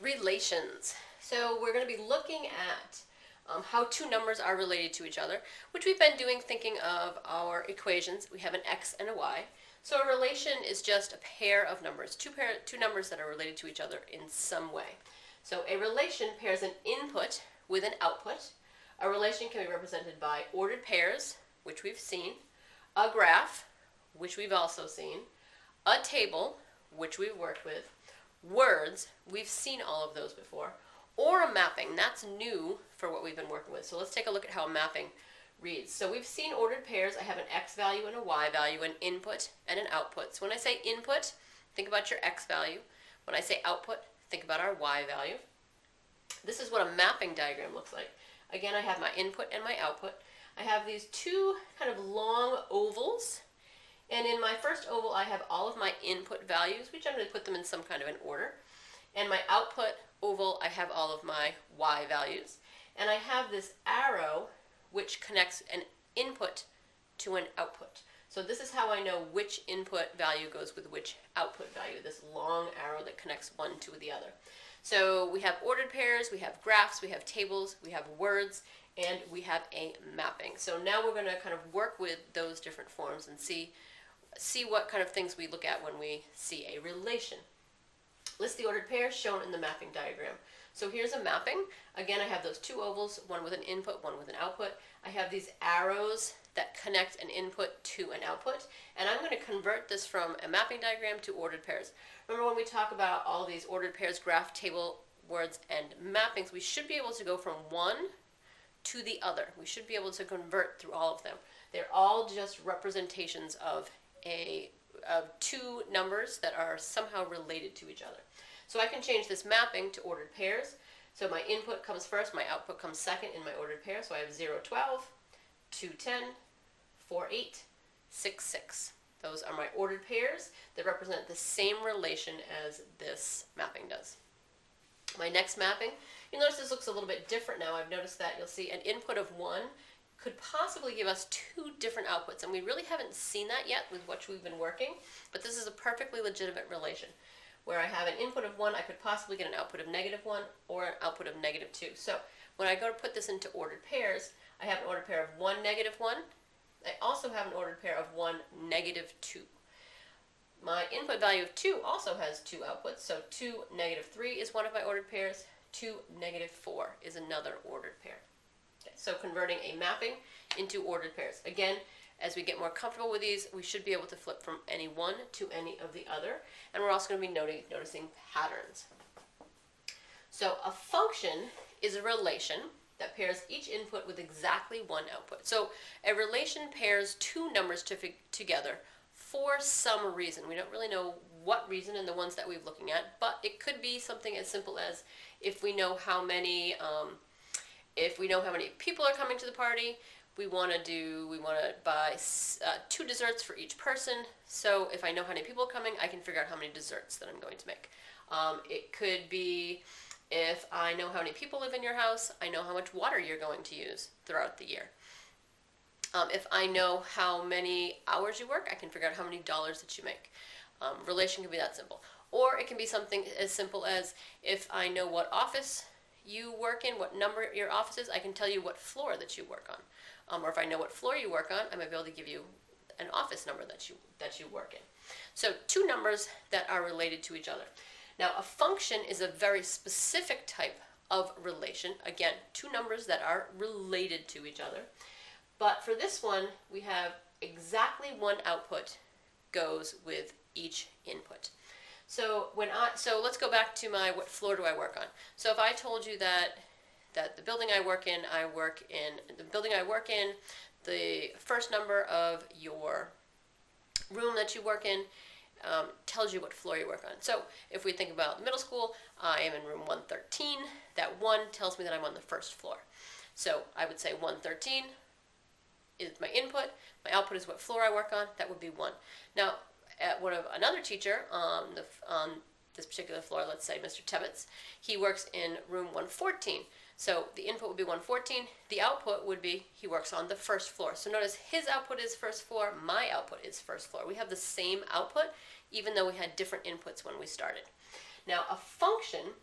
Relations. So we're going to be looking at how two numbers are related to each other, which we've been doing thinking of our equations. We have an x and a y. So a relation is just a pair of numbers, two numbers that are related to each other in some way. So a relation pairs an input with an output. A relation can be represented by ordered pairs, which we've seen, a graph, which we've also seen, a table, which we've worked with, words, we've seen all of those before, or a mapping. That's new for what we've been working with. So let's take a look at how a mapping reads. So we've seen ordered pairs. I have an x value and a y value, an input and an output. So when I say input, think about your x value. When I say output, think about our y value. This is what a mapping diagram looks like. Again, I have my input and my output. I have these two kind of long ovals. And in my first oval, I have all of my input values. We generally put them in some kind of an order. And my output oval, I have all of my y values. And I have this arrow which connects an input to an output. So this is how I know which input value goes with which output value, this long arrow that connects one to the other. So we have ordered pairs, we have graphs, we have tables, we have words, and we have a mapping. So now we're going to kind of work with those different forms and see what kind of things we look at when we see a relation. List the ordered pairs shown in the mapping diagram. So here's a mapping. Again, I have those two ovals, one with an input, one with an output. I have these arrows that connect an input to an output, and I'm going to convert this from a mapping diagram to ordered pairs. Remember when we talk about all these ordered pairs, graph, table, words, and mappings, we should be able to go from one to the other. We should be able to convert through all of them. They're all just representations of two numbers that are somehow related to each other. So I can change this mapping to ordered pairs. So my input comes first, my output comes second in my ordered pair. So I have 0, 12, 2, 10, 4, 8, 6, 6. Those are my ordered pairs that represent the same relation as this mapping does. My next mapping, you'll notice this looks a little bit different now. I've noticed that you'll see an input of 1 could possibly give us two different outputs, and we really haven't seen that yet with what we've been working, but this is a perfectly legitimate relation. Where I have an input of 1, I could possibly get an output of -1 or an output of -2. So when I go to put this into ordered pairs, I have an ordered pair of 1, -1. I also have an ordered pair of 1, -2. My input value of 2 also has two outputs, so 2, -3 is one of my ordered pairs, 2, -4 is another ordered pair. Okay, so converting a mapping into ordered pairs. Again, as we get more comfortable with these, we should be able to flip from any one to any of the other. And we're also going to be noticing patterns. So a function is a relation that pairs each input with exactly one output. So a relation pairs two numbers together for some reason. We don't really know what reason in the ones that we're looking at, but it could be something as simple as if we know how many people are coming to the party, we want to buy 2 desserts for each person. So if I know how many people are coming, I can figure out how many desserts that I'm going to make. It could be if I know how many people live in your house, I know how much water you're going to use throughout the year. If I know how many hours you work, I can figure out how many dollars that you make. Relation can be that simple. Or it can be something as simple as if I know what office you work in, what number your office is, I can tell you what floor that you work on. Or if I know what floor you work on, I might be able to give you an office number that you work in. So two numbers that are related to each other. Now a function is a very specific type of relation. Again, two numbers that are related to each other. But for this one, we have exactly one output goes with each input. So let's go back to my what floor do I work on. So if I told you that the building I work in, the first number of your room that you work in tells you what floor you work on. So if we think about middle school, I am in room 113. That 1 tells me that I'm on the first floor. So I would say 113 is my input. My output is what floor I work on. That would be 1. Now, at another teacher on this particular floor, let's say Mr. Tebbets, he works in room 114. So the input would be 114. The output would be he works on the first floor. So notice his output is first floor, my output is first floor. We have the same output even though we had different inputs when we started. Now a function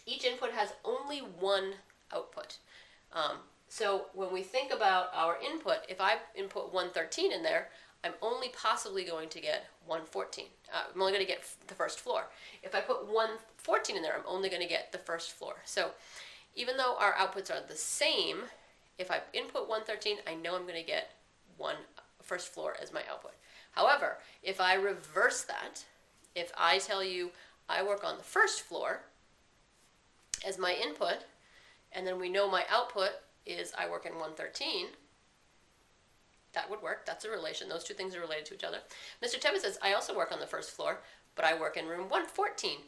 Each input has only one output. So when we think about our input, if I input 113 in there, I'm only possibly going to get 114. I'm only going to get the first floor. If I put 114 in there, I'm only going to get the first floor. So even though our outputs are the same, if I input 113, I know I'm going to get one first floor as my output. However, if I reverse that, if I tell you I work on the first floor as my input, and then we know my output is I work in 113, that would work. That's a relation. Those two things are related to each other. Mr. Tebbett says, I also work on the first floor, but I work in room 114.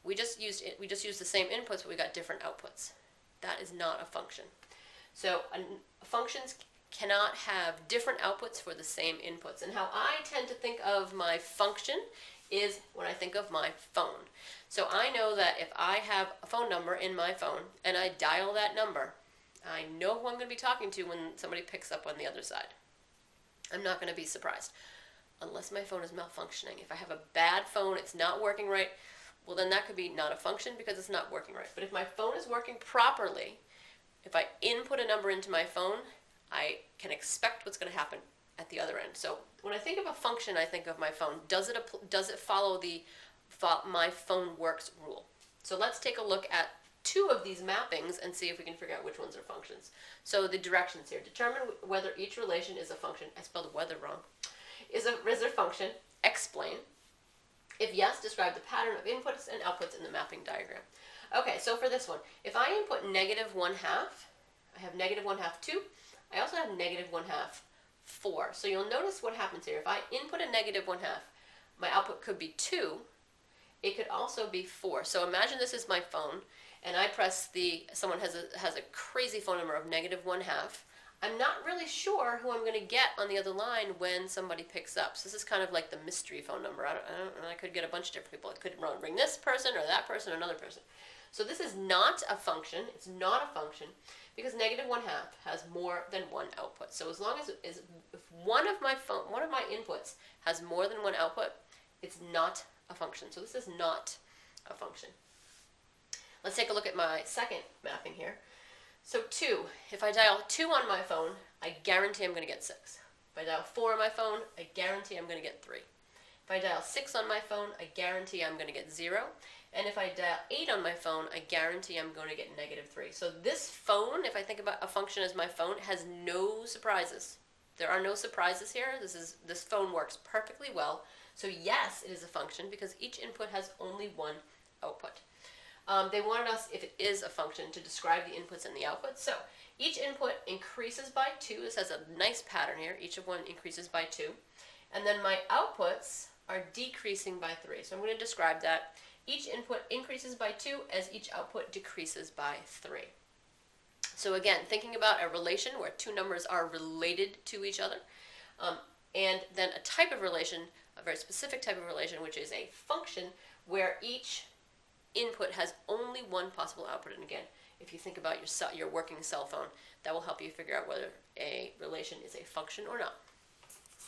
We just used the same inputs, but we got different outputs. That is not a function. So functions cannot have different outputs for the same inputs. And how I tend to think of my function is when I think of my phone. So I know that if I have a phone number in my phone and I dial that number, I know who I'm going to be talking to when somebody picks up on the other side. I'm not going to be surprised unless my phone is malfunctioning. If I have a bad phone, it's not working right, well then that could be not a function because it's not working right. But if my phone is working properly, if I input a number into my phone, I can expect what's going to happen at the other end. So when I think of a function, I think of my phone. Does it follow the my phone works rule? So let's take a look at two of these mappings and see if we can figure out which ones are functions. So the directions here. Determine whether each relation is a function. I spelled weather wrong. Is a function. Explain. If yes, describe the pattern of inputs and outputs in the mapping diagram. Okay, so for this one, if I input -1/2, I have -1/2 2. I also have -1/2 4. So you'll notice what happens here. If I input a -1/2, my output could be 2. It could also be 4. So imagine this is my phone, and I press someone has a crazy phone number of -1/2. I'm not really sure who I'm going to get on the other line when somebody picks up. So this is kind of like the mystery phone number. I could get a bunch of different people. It could ring this person or that person or another person. So this is not a function. It's not a function because -1/2 has more than one output. So as long as if one of my inputs has more than one output, it's not a function. So this is not a function. Let's take a look at my second mapping here. So 2, if I dial 2 on my phone, I guarantee I'm going to get 6. If I dial 4 on my phone, I guarantee I'm going to get 3. If I dial 6 on my phone, I guarantee I'm going to get 0. And if I dial 8 on my phone, I guarantee I'm going to get -3. So this phone, if I think about a function as my phone, has no surprises. There are no surprises here. This phone works perfectly well. So yes, it is a function because each input has only one output. They wanted us, if it is a function, to describe the inputs and the outputs. So each input increases by 2. This has a nice pattern here. Each of one increases by 2. And then my outputs are decreasing by 3. So I'm going to describe that. Each input increases by 2 as each output decreases by 3. So again, thinking about a relation where two numbers are related to each other, and then a type of relation, a very specific type of relation, which is a function where each input has only one possible output. And again, if you think about your working cell phone, that will help you figure out whether a relation is a function or not.